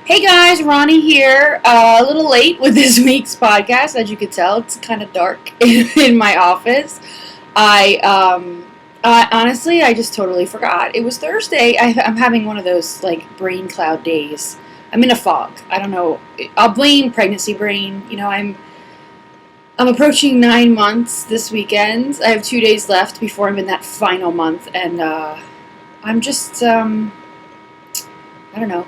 Hey guys, Roni here. A little late with this week's podcast, as you could tell. It's kind of dark in my office. Honestly, I just totally forgot. It was Thursday. I'm having one of those like brain cloud days. I'm in a fog. I don't know. I'll blame pregnancy brain. I'm approaching 9 months this weekend. I have 2 days left before I'm in that final month, and I'm just I don't know.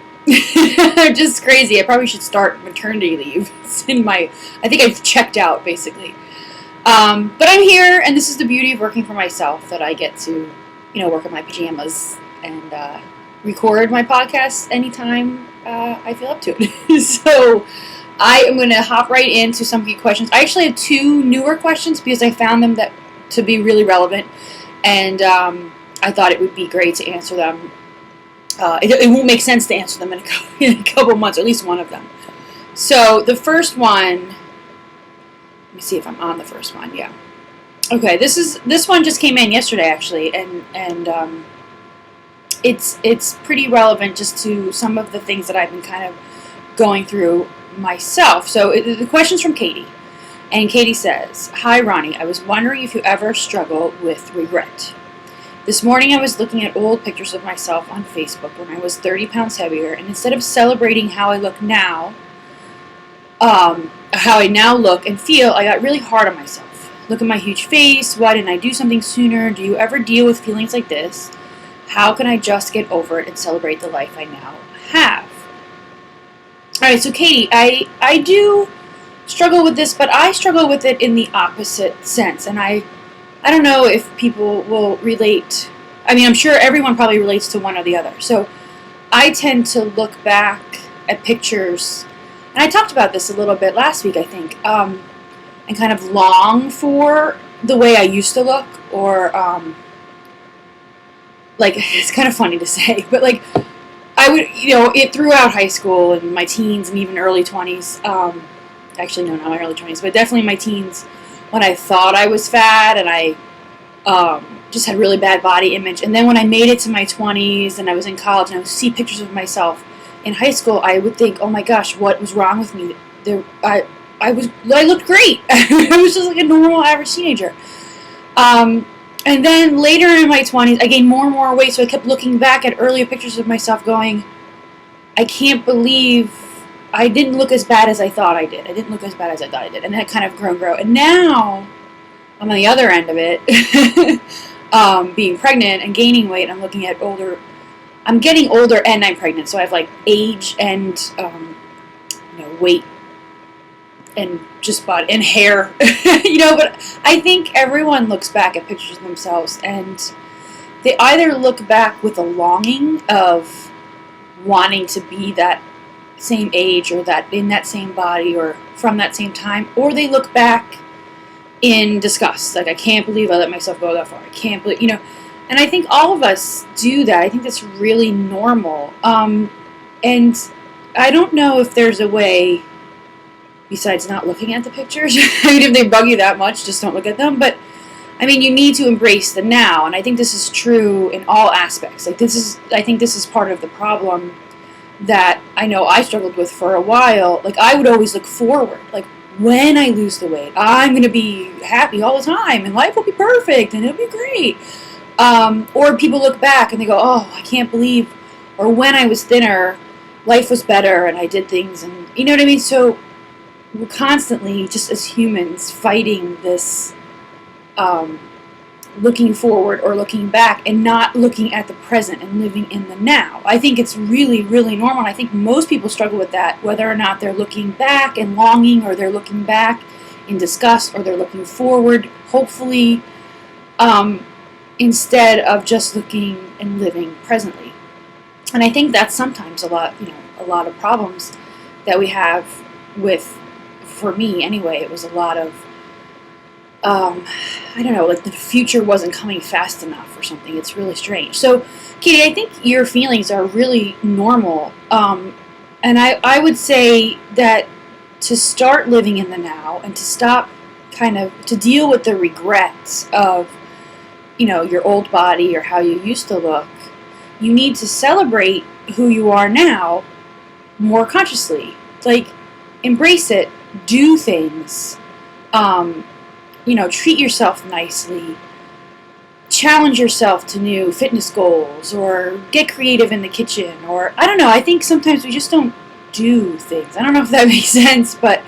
Just crazy. I probably should start maternity leave. It's in my. I think I've checked out basically. But I'm here, and this is the beauty of working for myself that I get to, work in my pajamas and record my podcast anytime I feel up to it. So I am going to hop right into some key questions. I actually have two newer questions because I found them to be really relevant, and I thought it would be great to answer them. It won't make sense to answer them in a couple months, or at least one of them. So the first one, let me see if I'm on the first one. Yeah. Okay. This one just came in yesterday, actually, and it's pretty relevant just to some of the things that I've been kind of going through myself. So the question's from Katie, and Katie says, "Hi, Roni. I was wondering if you ever struggle with regret. This morning I was looking at old pictures of myself on Facebook when I was 30 pounds heavier, and instead of celebrating how I look now, how I now look and feel, I got really hard on myself. Look at my huge face. Why didn't I do something sooner? Do you ever deal with feelings like this? How can I just get over it and celebrate the life I now have?" Alright, so Katie, I do struggle with this, but I struggle with it in the opposite sense, and I don't know if people will relate. I mean, I'm sure everyone probably relates to one or the other. So I tend to look back at pictures, and I talked about this a little bit last week, I think, and kind of long for the way I used to look, or, like, it's kind of funny to say, but, like, I would, it throughout high school and my teens and even early 20s, actually, no, not my early 20s, but definitely my teens, when I thought I was fat and I just had really bad body image. And then when I made it to my 20s and I was in college and I would see pictures of myself in high school, I would think, oh my gosh, what was wrong with me? I looked great. I was just like a normal average teenager. And then later in my 20s, I gained more and more weight, so I kept looking back at earlier pictures of myself going, I can't believe I didn't look as bad as I thought I did. I didn't look as bad as I thought I did. And then it kind of grow. And now, I'm on the other end of it, being pregnant and gaining weight, I'm looking at older. I'm getting older and I'm pregnant. So I have like age and, weight and just body and hair, but I think everyone looks back at pictures of themselves and they either look back with a longing of wanting to be that same age or that in that same body or from that same time, or they look back in disgust, like I can't believe I let myself go that far. I can't believe, and I think all of us do that. I think that's really normal. And I don't know if there's a way besides not looking at the pictures. I mean, if they bug you that much, just don't look at them. But I mean, you need to embrace the now, and I think this is true in all aspects. I think this is part of the problem that I know I struggled with for a while. Like, I would always look forward. Like, when I lose the weight, I'm going to be happy all the time, and life will be perfect, and it'll be great. Or people look back, and they go, oh, I can't believe, or when I was thinner, life was better, and I did things, and you know what I mean? So, we're constantly, just as humans, fighting this, looking forward or looking back and not looking at the present and living in the now. I think it's really, really normal. I think most people struggle with that, whether or not they're looking back and longing, or they're looking back in disgust, or they're looking forward, hopefully, instead of just looking and living presently. And I think that's sometimes a lot of problems that we have with, for me anyway, it was a lot of, I don't know, like the future wasn't coming fast enough or something. It's really strange. So, Katie, I think your feelings are really normal. And I would say that to start living in the now and to stop to deal with the regrets of, your old body or how you used to look, you need to celebrate who you are now more consciously. Like, embrace it, do things, treat yourself nicely, challenge yourself to new fitness goals, or get creative in the kitchen, or I don't know. I think sometimes we just don't do things. I don't know if that makes sense, but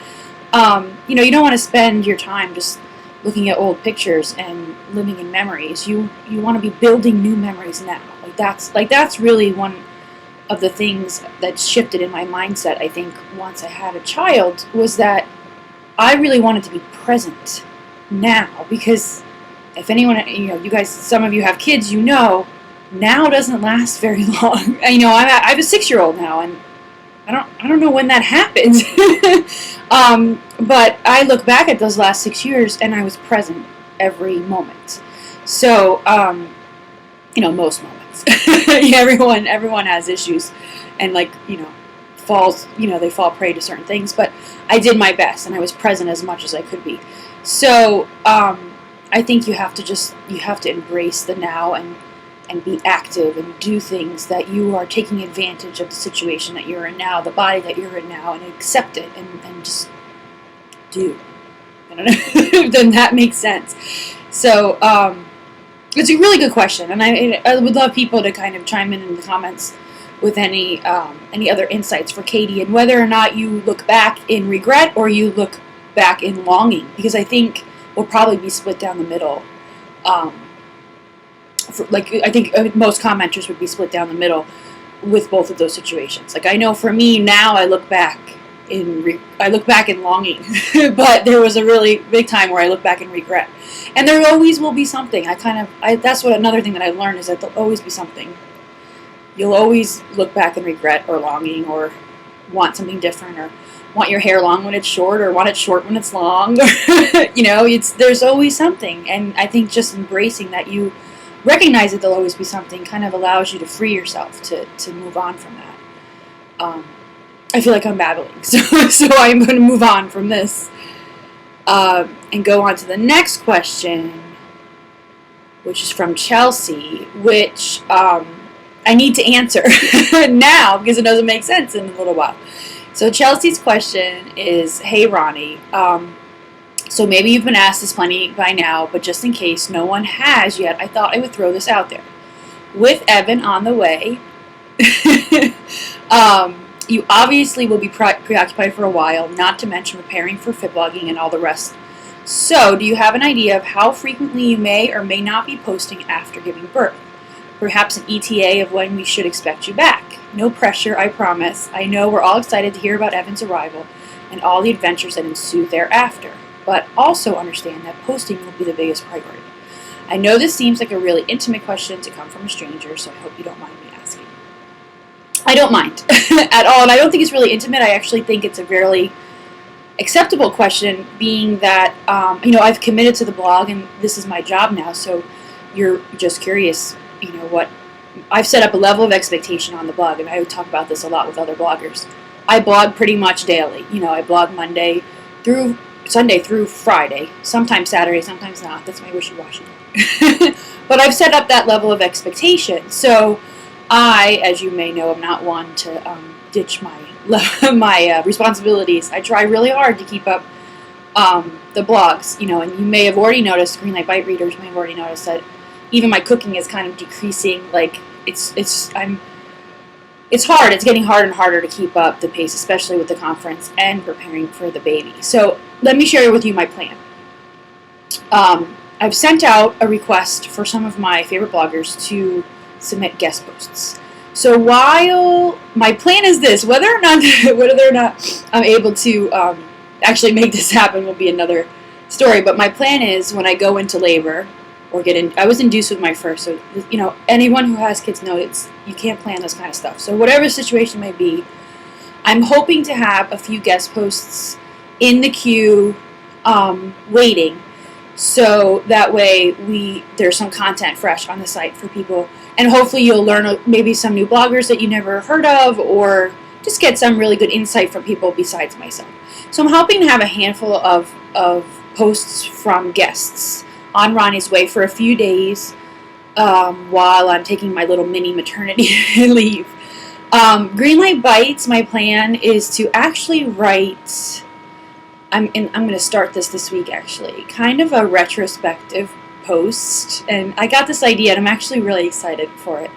you don't want to spend your time just looking at old pictures and living in memories. You want to be building new memories now. That's really one of the things that shifted in my mindset, I think, once I had a child, was that I really wanted to be present now, because if anyone, you guys, some of you have kids, now doesn't last very long. I have a 6-year-old now, and I don't know when that happens. But I look back at those last 6 years, and I was present every moment. So, most moments. Everyone has issues, and falls. They fall prey to certain things. But I did my best, and I was present as much as I could be. So, I think you have to embrace the now and be active and do things that you are taking advantage of the situation that you're in now, the body that you're in now, and accept it and just do. I don't know. Then that makes sense. So it's a really good question, and I would love people to kind of chime in the comments with any other insights for Katie, and whether or not you look back in regret or you look back in longing, because I think we'll probably be split down the middle. I think most commenters would be split down the middle with both of those situations. Like, I know for me now, I look back in longing, but there was a really big time where I look back in regret, and there always will be something. That's what another thing that I've learned is that there'll always be something. You'll always look back in regret or longing, or want something different, or want your hair long when it's short, or want it short when it's long. There's always something, and I think just embracing that you recognize that there'll always be something kind of allows you to free yourself to move on from that. I feel like I'm babbling, so I'm going to move on from this and go on to the next question, which is from Chelsea, which I need to answer now because it doesn't make sense in a little while. So Chelsea's question is, hey Roni, so maybe you've been asked this plenty by now, but just in case no one has yet, I thought I would throw this out there. With Evan on the way, you obviously will be preoccupied for a while, not to mention preparing for fit blogging and all the rest. So, do you have an idea of how frequently you may or may not be posting after giving birth? Perhaps an ETA of when we should expect you back. No pressure, I promise. I know we're all excited to hear about Evan's arrival and all the adventures that ensue thereafter, but also understand that posting will be the biggest priority. I know this seems like a really intimate question to come from a stranger, so I hope you don't mind me asking. I don't mind at all, and I don't think it's really intimate. I actually think it's a very acceptable question, being that I've committed to the blog, and this is my job now. So you're just curious, what I've set up a level of expectation on the blog, and I talk about this a lot with other bloggers. I blog pretty much daily. I blog Monday through Sunday through Friday, sometimes Saturday, sometimes not. That's my wishy-washy. But I've set up that level of expectation. So I, as you may know, am not one to ditch my responsibilities. I try really hard to keep up the blogs, and you may have already noticed, Greenlight Bite readers may have already noticed that even my cooking is kind of decreasing. Like, it's hard. It's getting harder and harder to keep up the pace, especially with the conference and preparing for the baby. So let me share with you my plan. I've sent out a request for some of my favorite bloggers to submit guest posts. So while my plan is this, whether or not I'm able to actually make this happen will be another story. But my plan is, when I go into labor or I was induced with my first, so anyone who has kids knows you can't plan this kind of stuff. So whatever the situation may be, I'm hoping to have a few guest posts in the queue, waiting, so that way there's some content fresh on the site for people, and hopefully you'll learn maybe some new bloggers that you never heard of, or just get some really good insight from people besides myself. So I'm hoping to have a handful of posts from guests on Roni's Way for a few days while I'm taking my little mini maternity leave. Greenlight Bites, my plan is to actually write, I'm going to start this week actually, kind of a retrospective post, and I got this idea and I'm actually really excited for it.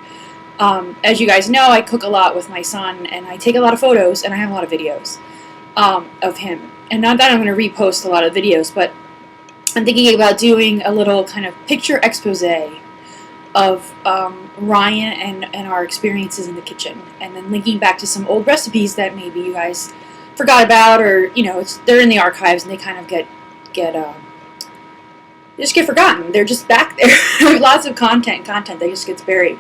As you guys know, I cook a lot with my son, and I take a lot of photos, and I have a lot of videos of him. And not that I'm going to repost a lot of videos, but I'm thinking about doing a little kind of picture expose of Ryan and our experiences in the kitchen, and then linking back to some old recipes that maybe you guys forgot about, or they're in the archives and they kind of they just get forgotten. They're just back there. Lots of content that just gets buried.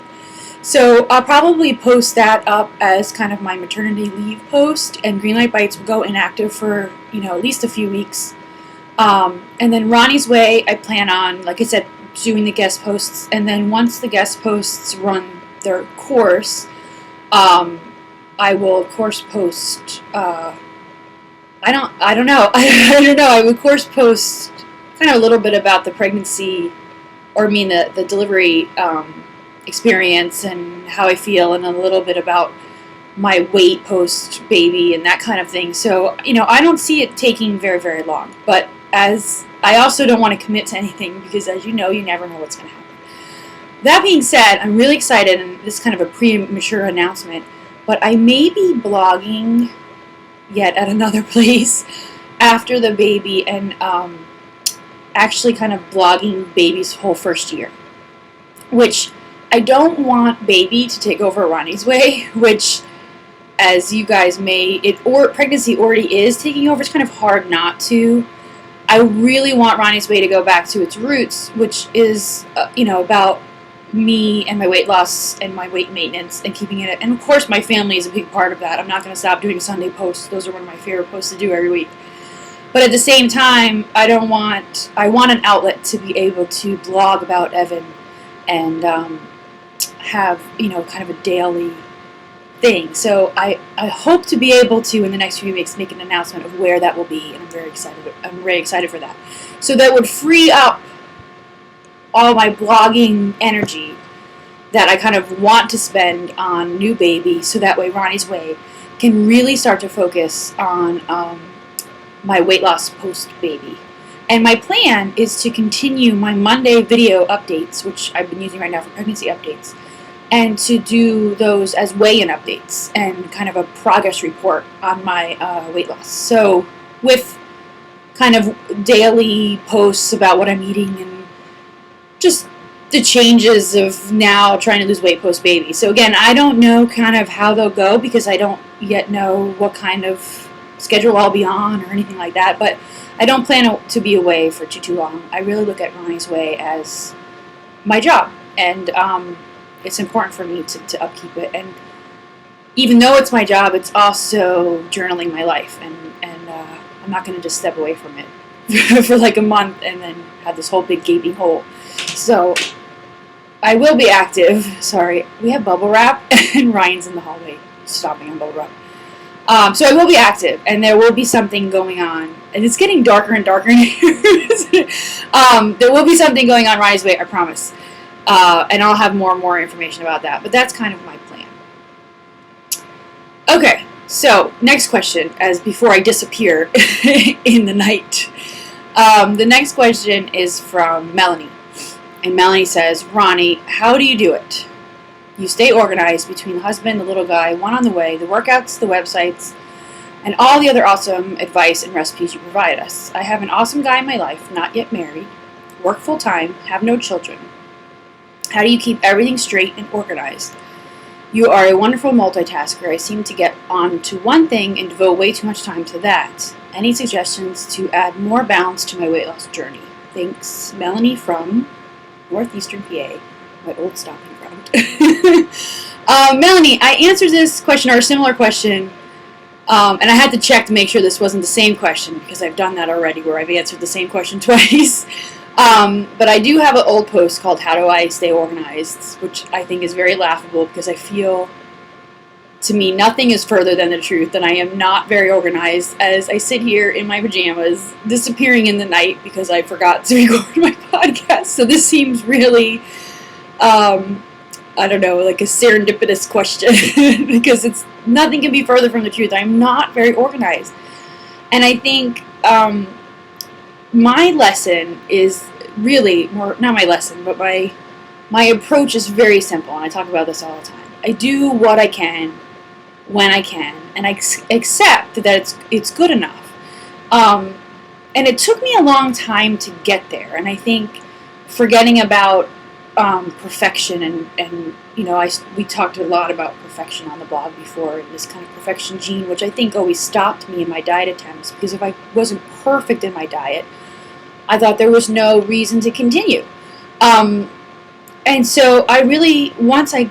So I'll probably post that up as kind of my maternity leave post, and Greenlight Bites will go inactive for at least a few weeks. And then Roni's Way, I plan on, like I said, doing the guest posts, and then once the guest posts run their course, I will of course post. I don't know. I would of course post kind of a little bit about the pregnancy, or the delivery experience and how I feel, and a little bit about my weight post baby and that kind of thing. So I don't see it taking very, very long, but as I also don't want to commit to anything, because as you know, you never know what's going to happen. That being said, I'm really excited, and this is kind of a premature announcement, but I may be blogging yet at another place after the baby, and actually kind of blogging baby's whole first year, which I don't want baby to take over Roni's Way, which, as you guys pregnancy already is taking over. It's kind of hard not to. I really want Roni's Way to go back to its roots, which is, about me and my weight loss and my weight maintenance and keeping it. And of course, my family is a big part of that. I'm not going to stop doing Sunday posts. Those are one of my favorite posts to do every week. But at the same time, I want an outlet to be able to blog about Evan and have, kind of a daily thing. So I hope to be able to, in the next few weeks, make an announcement of where that will be, and I'm very excited for that. So that would free up all my blogging energy that I kind of want to spend on new baby, so that way Roni's Way can really start to focus on my weight loss post baby. And my plan is to continue my Monday video updates, which I've been using right now for pregnancy updates, and to do those as weigh-in updates and kind of a progress report on my weight loss. So with kind of daily posts about what I'm eating and just the changes of now trying to lose weight post-baby. So again, I don't know kind of how they'll go, because I don't yet know what kind of schedule I'll be on or anything like that, but I don't plan to be away for too long. I really look at Roni's Way as my job, and it's important for me to upkeep it. And even though it's my job, it's also journaling my life, and I'm not going to just step away from it for like a month and then have this whole big gaping hole. So I will be active. Sorry, we have bubble wrap, and Ryan's in the hallway stopping on bubble wrap. So I will be active, and there will be something going on. And it's getting darker and darker in here. There will be something going on Roni's Way, I promise. And I'll have more and more information about that. But that's kind of my plan. Okay, so next question, as before I disappear in the night. The next question is from Melanie. And Melanie says, Roni, how do you do it? You stay organized between the husband, the little guy, one on the way, the workouts, the websites, and all the other awesome advice and recipes you provide us. I have an awesome guy in my life, not yet married, work full-time, have no children. How do you keep everything straight and organized? You are a wonderful multitasker. I seem to get on to one thing and devote way too much time to that. Any suggestions to add more balance to my weight loss journey? Thanks, Melanie from Northeastern PA, my old stomping ground. Melanie, I answered this question, or a similar question, and I had to check to make sure this wasn't the same question, because I've done that already where I've answered the same question twice. But I do have an old post called How Do I Stay Organized, which I think is very laughable, because I feel, to me, nothing is further than the truth, and I am not very organized as I sit here in my pajamas, disappearing in the night because I forgot to record my podcast. So this seems really I don't know, like a serendipitous question because it's nothing can be further from the truth. I'm not very organized. And I think my lesson is really more, not my lesson, but my approach is very simple, and I talk about this all the time. I do what I can when I can, and I accept that it's good enough. And it took me a long time to get there, and I think forgetting about perfection and we talked a lot about perfection on the blog before, and this kind of perfection gene, which I think always stopped me in my diet attempts, because if I wasn't perfect in my diet, I thought there was no reason to continue. And so I really, once I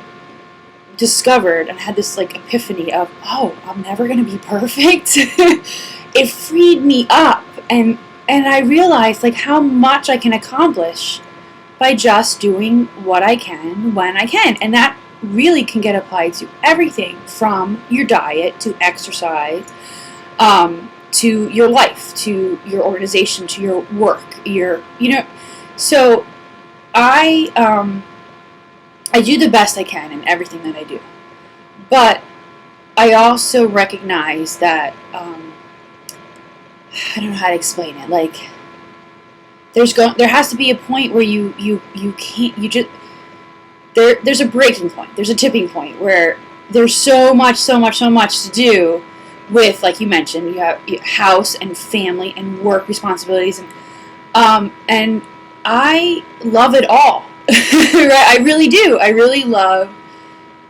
discovered and had this like epiphany of, oh, I'm never going to be perfect, it freed me up, and I realized like how much I can accomplish by just doing what I can when I can. And that really can get applied to everything from your diet to exercise, to your life, to your organization, to your work, so I do the best I can in everything that I do. But I also recognize that, I don't know how to explain it, like, there has to be a point where you can't, there's a breaking point, there's a tipping point where there's so much to do with, like you mentioned, you have house and family and work responsibilities, and I love it all. Right? I really do. I really love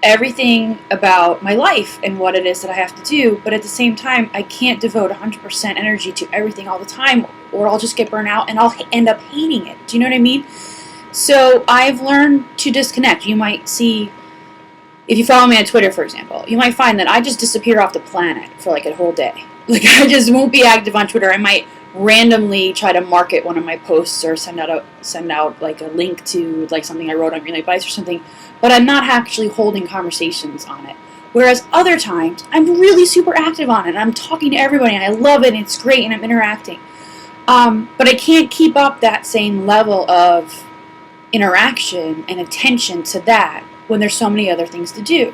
everything about my life and what it is that I have to do, but at the same time, I can't devote 100% energy to everything all the time, or I'll just get burnt out and I'll end up hating it. Do you know what I mean? So I've learned to disconnect. You might see, if you follow me on Twitter, for example, you might find that I just disappear off the planet for like a whole day. Like, I just won't be active on Twitter. I might randomly try to market one of my posts or send out like a link to like something I wrote on Green Light Bites or something, but I'm not actually holding conversations on it. Whereas other times, I'm really super active on it, and I'm talking to everybody, and I love it, and it's great, and I'm interacting. But I can't keep up that same level of interaction and attention to that when there's so many other things to do.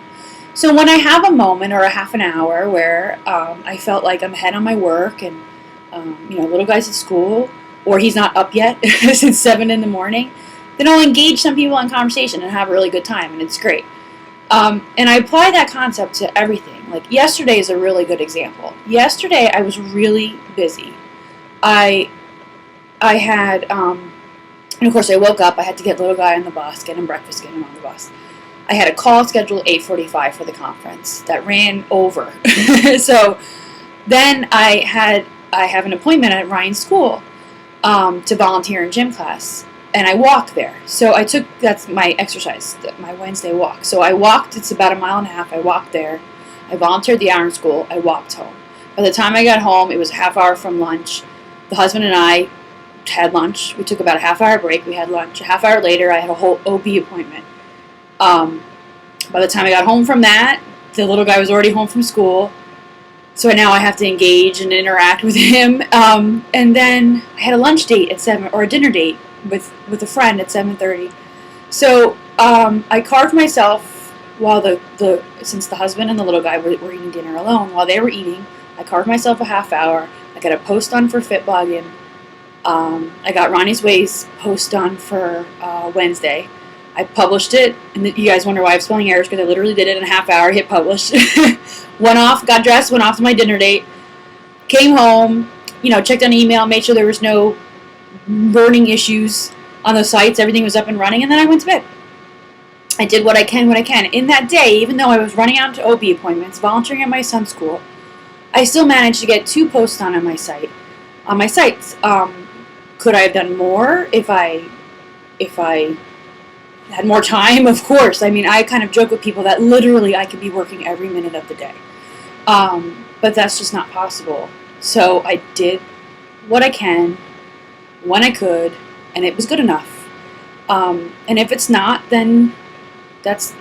So when I have a moment or a half an hour where I felt like I'm ahead on my work, and little guy's at school, or he's not up yet since 7 in the morning, then I'll engage some people in conversation and have a really good time, and it's great. And I apply that concept to everything. Like, yesterday is a really good example. Yesterday I was really busy. I had, and of course I woke up, I had to get little guy on the bus, get him breakfast, get him on the bus. I had a call scheduled at 8:45 for the conference that ran over. So then I have an appointment at Ryan's school to volunteer in gym class, and I walk there. So that's my exercise, my Wednesday walk. So I walked, it's about 1.5 miles. I walked there. I volunteered the hour in school. I walked home. By the time I got home, it was a half hour from lunch. The husband and I had lunch. We took about a half-hour break. We had lunch. A half hour later, I had a whole OB appointment. By the time I got home from that, the little guy was already home from school. So now I have to engage and interact with him. And then I had a lunch date at 7, or a dinner date with a friend at 7:30. So I carved myself, while since the husband and the little guy were eating dinner alone, while they were eating, I carved myself a half hour. I got a post done for Fitblogging. I got Ronnie's Ways post done for Wednesday. I published it, and you guys wonder why I have spelling errors, because I literally did it in a half hour, hit publish. Went off, got dressed, went off to my dinner date, came home, checked on email, made sure there was no burning issues on the sites, everything was up and running, and then I went to bed. I did what I can when I can. In that day, even though I was running out to OB appointments, volunteering at my son's school, I still managed to get 2 posts on my sites. Could I have done more if I had more time? Of course. I mean, I kind of joke with people that literally I could be working every minute of the day. But that's just not possible. So I did what I can, when I could, and it was good enough. And if it's not, then it's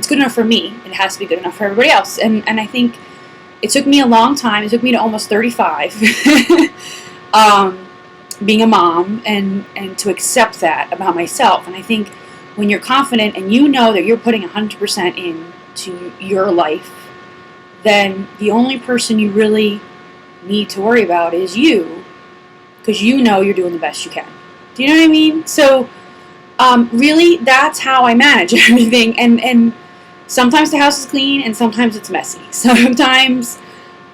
good enough for me. It has to be good enough for everybody else. And I think it took me a long time. It took me to almost 35. Being a mom, and to accept that about myself. And I think when you're confident and you know that you're putting 100% into your life, then the only person you really need to worry about is you, because you know you're doing the best you can. Do you know what I mean? So really, that's how I manage everything. And sometimes the house is clean and sometimes it's messy. Sometimes,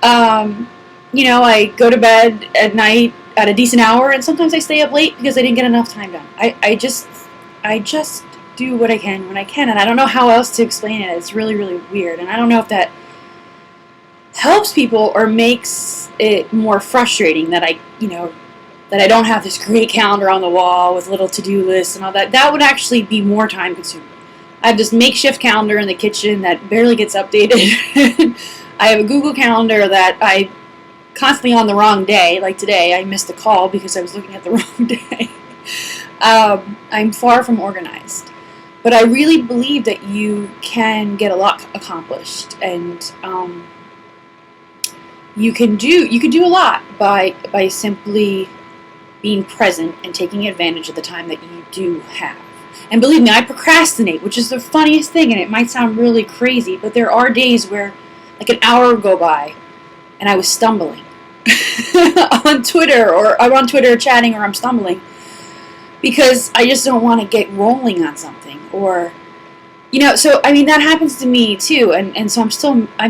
I go to bed at night at a decent hour, and sometimes I stay up late because I didn't get enough time done. I just do what I can when I can, and I don't know how else to explain it. It's really, really weird, and I don't know if that helps people or makes it more frustrating that I don't have this great calendar on the wall with little to-do lists and all that. That would actually be more time consuming. I have this makeshift calendar in the kitchen that barely gets updated. I have a Google Calendar that I constantly on the wrong day. Like today, I missed a call because I was looking at the wrong day. I'm far from organized. But I really believe that you can get a lot accomplished, and you can do a lot by simply being present and taking advantage of the time that you do have. And believe me, I procrastinate, which is the funniest thing, and it might sound really crazy, but there are days where like an hour would go by and I was stumbling on Twitter, or I'm on Twitter chatting, or I'm stumbling because I just don't want to get rolling on something, or so I mean that happens to me too, and so I'm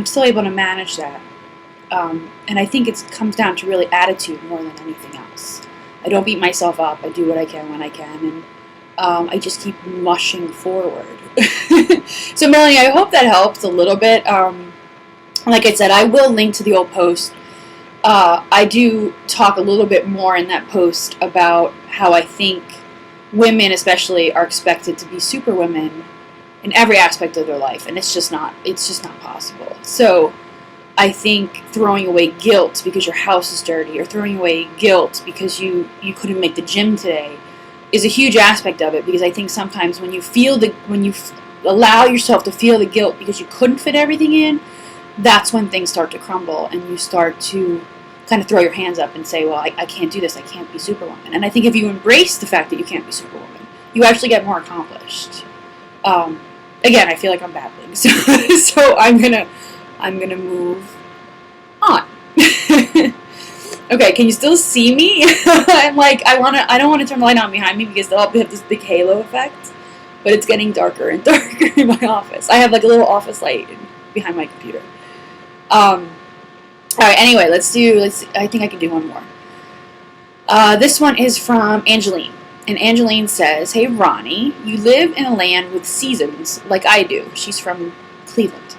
still able to manage that. And I think it comes down to really attitude more than anything else. I don't beat myself up. I do what I can when I can, and I just keep mushing forward. So Melanie, I hope that helps a little bit. Like I said, I will link to the old post. I do talk a little bit more in that post about how I think women especially are expected to be super women in every aspect of their life, and it's just not possible. So I think throwing away guilt because your house is dirty, or throwing away guilt because you couldn't make the gym today, is a huge aspect of it. Because I think sometimes when you allow yourself to feel the guilt because you couldn't fit everything in, that's when things start to crumble, and you start to kind of throw your hands up and say, well, I can't do this, I can't be Superwoman. And I think if you embrace the fact that you can't be Superwoman, you actually get more accomplished. Again, I feel like I'm babbling, so I'm gonna move on. Okay, can you still see me? I'm like, I don't want to turn the light on behind me because they'll have this big halo effect, but it's getting darker and darker in my office. I have like a little office light behind my computer. Alright, anyway, let's see, I think I can do one more. This one is from Angeline. And Angeline says, hey Roni, you live in a land with seasons like I do. She's from Cleveland.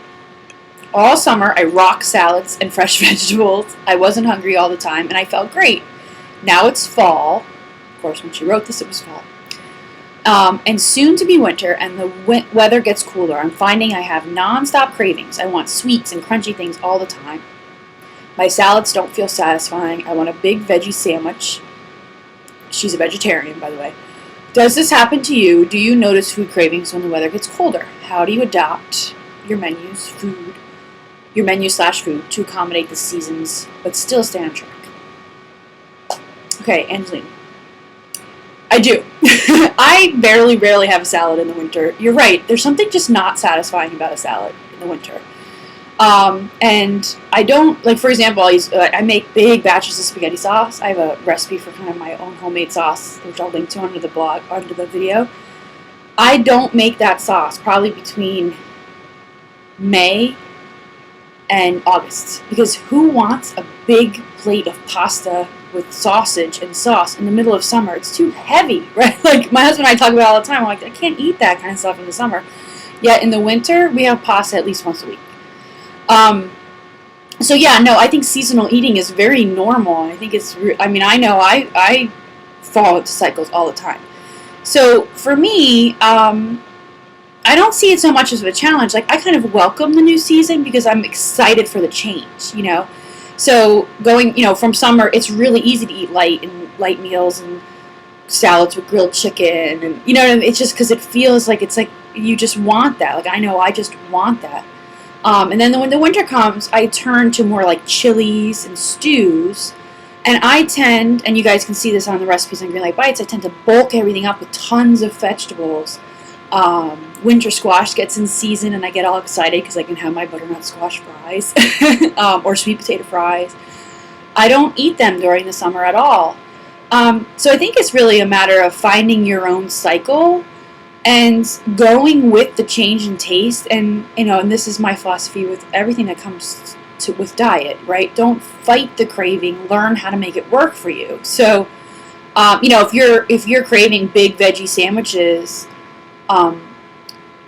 All summer I rock salads and fresh vegetables. I wasn't hungry all the time and I felt great. Now it's fall. Of course, when she wrote this, it was fall. And soon to be winter, and the weather gets cooler. I'm finding I have non-stop cravings. I want sweets and crunchy things all the time. My salads don't feel satisfying. I want a big veggie sandwich. She's a vegetarian, by the way. Does this happen to you? Do you notice food cravings when the weather gets colder? How do you adapt your menu/food to accommodate the seasons, but still stay on track? Okay, Angeline. I do. I rarely have a salad in the winter. You're right. There's something just not satisfying about a salad in the winter. And I don't, like, for example, I make big batches of spaghetti sauce. I have a recipe for kind of my own homemade sauce, which I'll link to under the video. I don't make that sauce probably between May and August, because who wants a big plate of pasta with sausage and sauce in the middle of summer? It's too heavy, right? Like, my husband and I talk about it all the time. I'm like, I can't eat that kind of stuff in the summer. Yet in the winter, we have pasta at least once a week. So yeah, no, I think seasonal eating is very normal. I think I know I fall into cycles all the time. So for me, I don't see it so much as a challenge. Like, I kind of welcome the new season because I'm excited for the change, So going, from summer, it's really easy to eat light meals and salads with grilled chicken, and it's just because it feels like you just want that. Like, I know I just want that. And then when the winter comes, I turn to more like chilies and stews. And I tend, and you guys can see this on the recipes on Greenlight Bites, I tend to bulk everything up with tons of vegetables Winter squash gets in season, and I get all excited because I can have my butternut squash fries or sweet potato fries. I don't eat them during the summer at all. So I think it's really a matter of finding your own cycle and going with the change in taste. And and this is my philosophy with everything that comes to with diet, right? Don't fight the craving. Learn how to make it work for you. So, if you're craving big veggie sandwiches,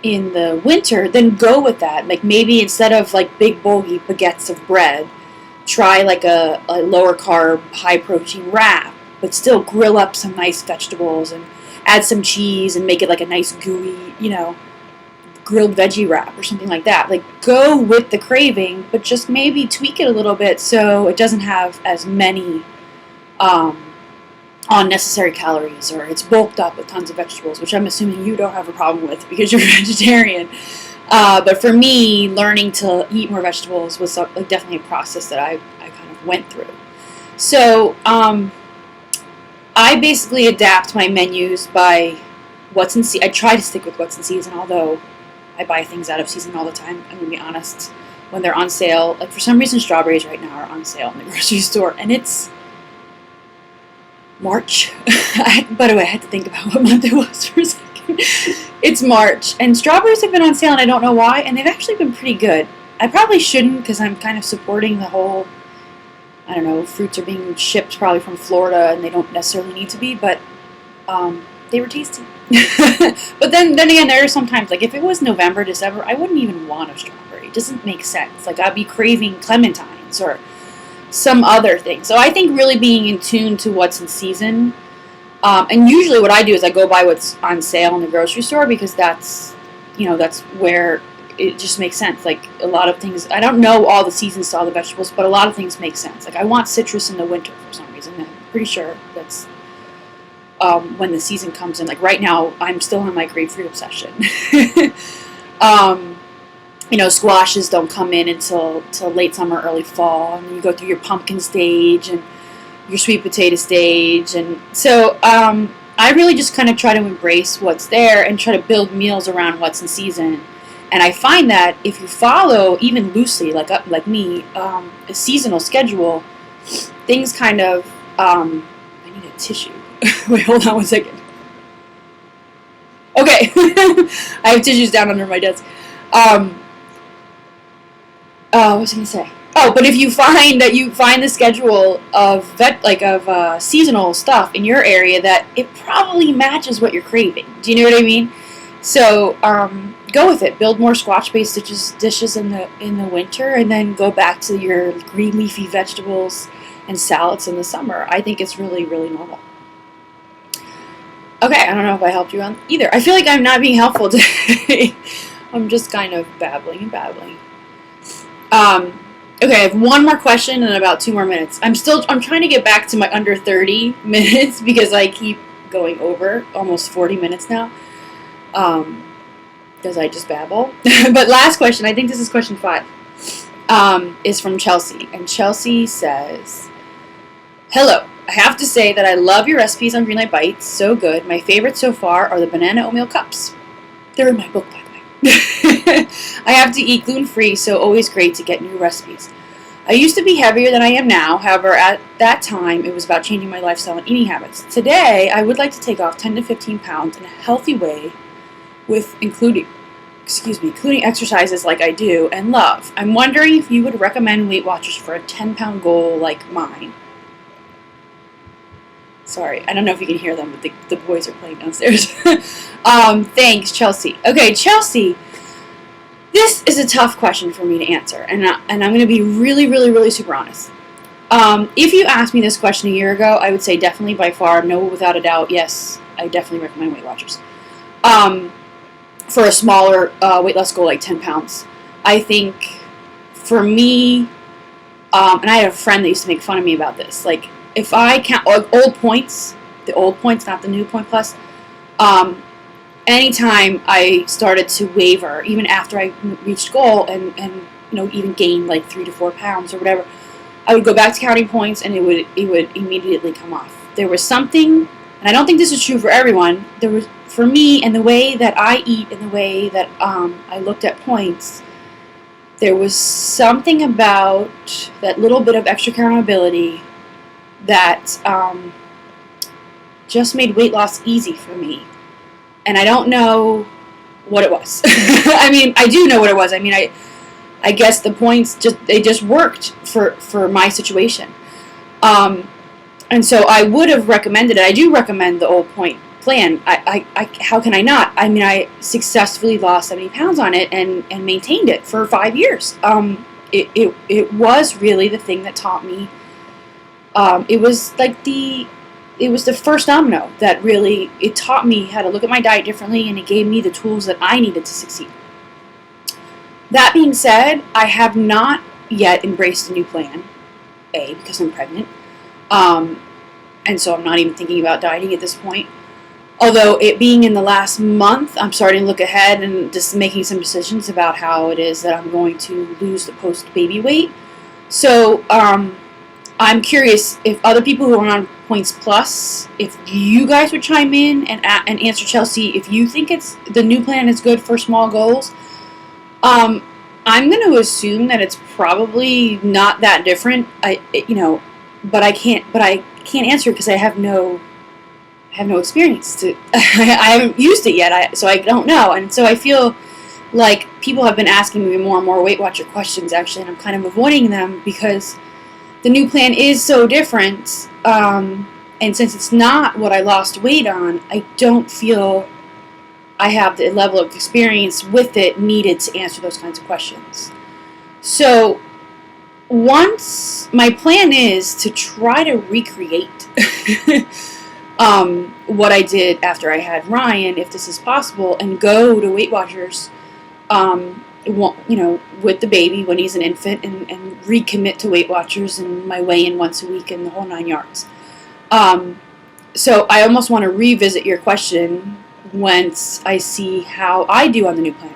in the winter, then go with that. Like maybe instead of like big bulky baguettes of bread, try like a lower carb, high protein wrap, but still grill up some nice vegetables and add some cheese and make it like a nice gooey, grilled veggie wrap or something like that. Like go with the craving, but just maybe tweak it a little bit so it doesn't have as many unnecessary calories, or it's bulked up with tons of vegetables, which I'm assuming you don't have a problem with because you're vegetarian. But for me, learning to eat more vegetables was definitely a process that I kind of went through. So I basically adapt my menus by what's in season. I try to stick with what's in season, although I buy things out of season all the time. I'm going to be honest. When they're on sale, like for some reason strawberries right now are on sale in the grocery store, and it's March. By the way, I had to think about what month it was for a second. It's March, and strawberries have been on sale, and I don't know why, and they've actually been pretty good. I probably shouldn't because I'm kind of supporting the whole, I don't know, fruits are being shipped probably from Florida, and they don't necessarily need to be, but they were tasty. But then again, there are sometimes, like if it was November, December, I wouldn't even want a strawberry. It doesn't make sense. Like I'd be craving clementines or some other thing. So I think really being in tune to what's in season. And usually what I do is I go by what's on sale in the grocery store because that's where it just makes sense. Like a lot of things, I don't know all the seasons to all the vegetables, but a lot of things make sense. Like I want citrus in the winter for some reason. And I'm pretty sure that's when the season comes in. Like right now, I'm still on my grapefruit obsession. Squashes don't come in until late summer, early fall, and you go through your pumpkin stage and your sweet potato stage, and so I really just kind of try to embrace what's there and try to build meals around what's in season. And I find that if you follow even loosely, like me, a seasonal schedule, things kind of I need a tissue. Wait, hold on one second. Okay, I have tissues down under my desk. What was I going to say? Oh, but if you find the schedule of seasonal stuff in your area, that it probably matches what you're craving. Do you know what I mean? So go with it. Build more squash-based dishes in the winter, and then go back to your green leafy vegetables and salads in the summer. I think it's really, really normal. Okay, I don't know if I helped you on either. I feel like I'm not being helpful today. I'm just kind of babbling and babbling. Okay, I have one more question and about 2 more minutes. I'm trying to get back to my under 30 minutes because I keep going over almost 40 minutes now. Because I just babble. But last question, I think this is question 5, is from Chelsea. And Chelsea says, "Hello, I have to say that I love your recipes on Greenlight Bites. So good. My favorites so far are the banana oatmeal cups. They're in my book, by the way. I have to eat gluten-free, so always great to get new recipes. I used to be heavier than I am now. However, at that time, it was about changing my lifestyle and eating habits. Today, I would like to take off 10 to 15 pounds in a healthy way, including exercises like I do and love. I'm wondering if you would recommend Weight Watchers for a 10-pound goal like mine." Sorry, I don't know if you can hear them, but the boys are playing downstairs. Thanks, Chelsea. Okay, Chelsea, this is a tough question for me to answer, and I'm going to be really, really, really super honest. If you asked me this question a year ago, I would say definitely, by far, no, without a doubt, yes, I definitely recommend Weight Watchers. For a smaller weight loss goal like 10 pounds. I think for me, and I had a friend that used to make fun of me about this, like, if I count old points, the old points, not the new point plus, anytime I started to waver, even after I reached goal and even gained like 3 to 4 pounds or whatever, I would go back to counting points and it would immediately come off. There was something and I don't think this is true for everyone, there was, for me, and the way that I eat and the way that I looked at points, there was something about that little bit of extra accountability that just made weight loss easy for me. And I don't know what it was. I mean, I do know what it was. I mean, I guess the points just worked for my situation. And so I would have recommended it. I do recommend the old point plan. How can I not? I mean, I successfully lost 70 pounds on it and maintained it for 5 years. It was really the thing that taught me. It was the first domino that really, it taught me how to look at my diet differently, and it gave me the tools that I needed to succeed. That being said, I have not yet embraced a new plan, because I'm pregnant, and so I'm not even thinking about dieting at this point. Although it being in the last month, I'm starting to look ahead and just making some decisions about how it is that I'm going to lose the post-baby weight. So I'm curious if other people who are on Points Plus, if you guys would chime in and answer Chelsea if you think the new plan is good for small goals. I'm going to assume that it's probably not that different. But I can't answer because I have no experience I haven't used it yet. So I don't know, and so I feel like people have been asking me more and more Weight Watcher questions actually, and I'm kind of avoiding them because the new plan is so different. And since it's not what I lost weight on, I don't feel I have the level of experience with it needed to answer those kinds of questions. So my plan is to try to recreate what I did after I had Ryan, if this is possible, and go to Weight Watchers, with the baby when he's an infant, and recommit to Weight Watchers and my weigh-in once a week and the whole 9 yards. So I almost want to revisit your question once I see how I do on the new plan,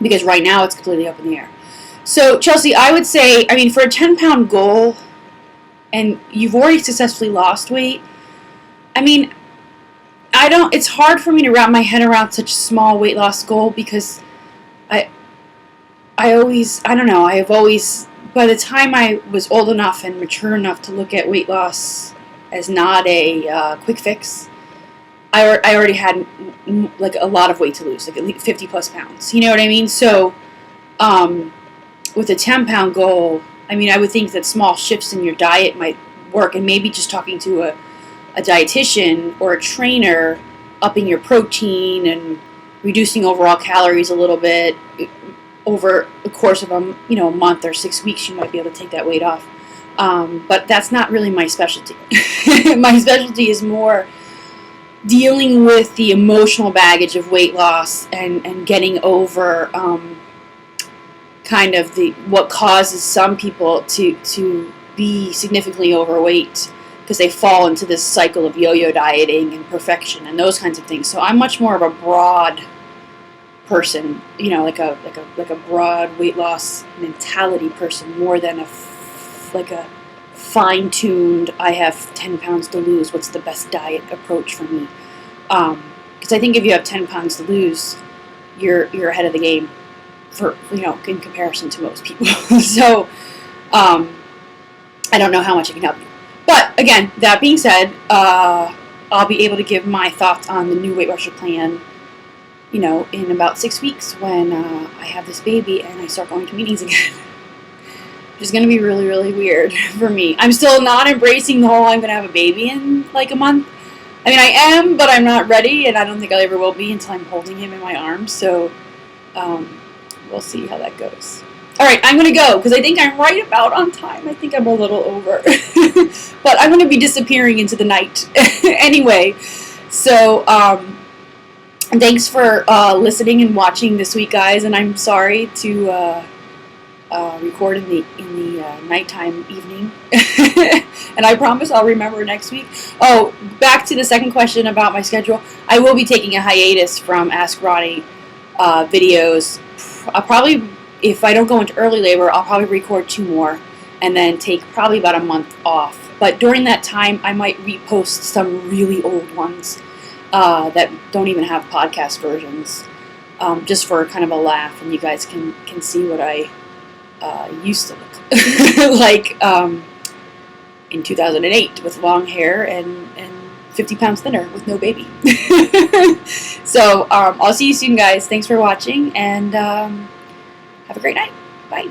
because right now it's completely up in the air. So Chelsea, I would say, I mean, for a 10-pound goal, and you've already successfully lost weight, I mean, it's hard for me to wrap my head around such a small weight loss goal because I have always, by the time I was old enough and mature enough to look at weight loss as not a quick fix, I already had like a lot of weight to lose, like at least 50 plus pounds. You know what I mean? So, with a 10-pound goal, I mean, I would think that small shifts in your diet might work, and maybe just talking to a dietitian or a trainer, upping your protein and reducing overall calories a little bit over the course of a month or 6 weeks, you might be able to take that weight off. But that's not really my specialty. My specialty is more dealing with the emotional baggage of weight loss and getting over kind of what causes some people to be significantly overweight, because they fall into this cycle of yo-yo dieting and perfection and those kinds of things. So I'm much more of a broad person, like a broad weight loss mentality person, more than a fine-tuned, I have 10 pounds to lose, what's the best diet approach for me? Because I think if you have 10 pounds to lose, you're ahead of the game for, in comparison to most people. So I don't know how much I can help you. But again, that being said, I'll be able to give my thoughts on the new Weight Watcher plan, in about 6 weeks when I have this baby and I start going to meetings again. Which is going to be really, really weird for me. I'm still not embracing the whole I'm going to have a baby in like a month. I mean, I am, but I'm not ready, and I don't think I ever will be until I'm holding him in my arms. So we'll see how that goes. All right, I'm going to go because I think I'm right about on time. I think I'm a little over. But I'm going to be disappearing into the night anyway. So thanks for listening and watching this week, guys. And I'm sorry to record in the nighttime evening. And I promise I'll remember next week. Oh, back to the second question about my schedule. I will be taking a hiatus from Ask Roni videos. I'll probably, if I don't go into early labor, I'll probably record 2 more and then take probably about a month off But during that time, I might repost some really old ones that don't even have podcast versions, just for kind of a laugh, and you guys can see what I used to look like in 2008 with long hair and 50 pounds thinner with no baby. So I'll see you soon, guys. Thanks for watching, and have a great night. Bye.